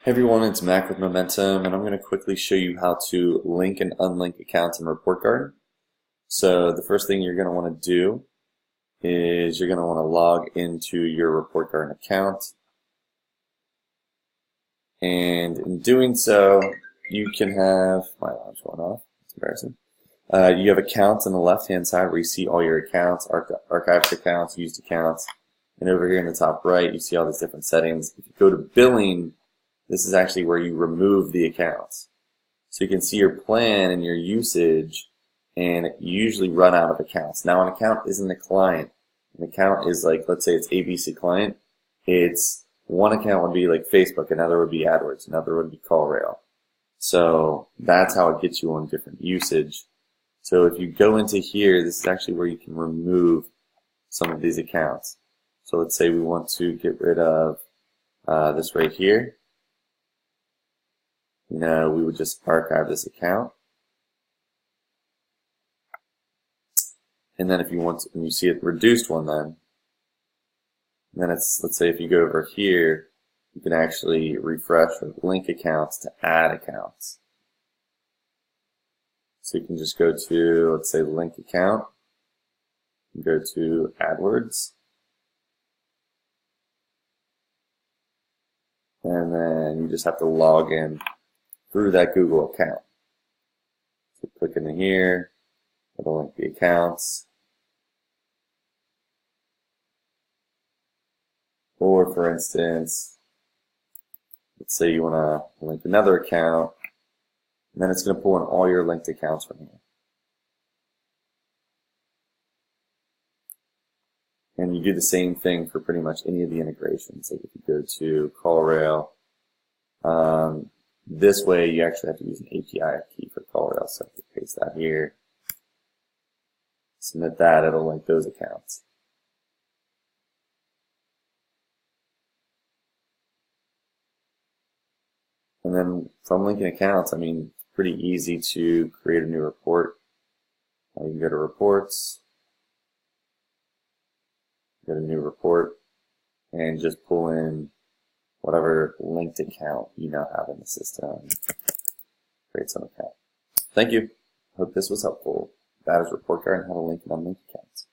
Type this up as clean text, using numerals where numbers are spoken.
Hey everyone, it's Mac with Momentum, and I'm going to quickly show you how to link and unlink accounts in Report Garden. So the first thing you're going to want to do is you're going to want to log into your Report Garden account. And in doing so, you can have, my alarm's going off, it's embarrassing. You have accounts on the left-hand side where you see all your accounts, archived accounts, used accounts. And over here in the top right, you see all these different settings. If you go to billing, this is actually where you remove the accounts. So you can see your plan and your usage, and you usually run out of accounts. Now an account isn't a client. An account is like, let's say it's ABC client. It's one account would be like Facebook, another would be AdWords, another would be CallRail. So that's how it gets you on different usage. So if you go into here, this is actually where you can remove some of these accounts. So let's say we want to get rid of this right here. We would just archive this account. And then if you want to, and you see it reduced one then it's, let's say if you go over here, you can actually refresh or link accounts to add accounts. So you can just go to, let's say, link account, and go to AdWords, and then you just have to log in through that Google account. So click into here, it'll link the accounts. Or for instance, let's say you want to link another account, and then it's going to pull in all your linked accounts from here. And you do the same thing for pretty much any of the integrations. Like if you go to CallRail, this way you actually have to use an API key for CallRail. So if you paste that here, submit that, it'll link those accounts. And then from linking accounts, I mean, it's pretty easy to create a new report. You can go to Reports, get a new report, and just pull in whatever linked account you now have in the system. Create some account. Thank you. Hope this was helpful. That is Report Garden, how to link and unlink accounts.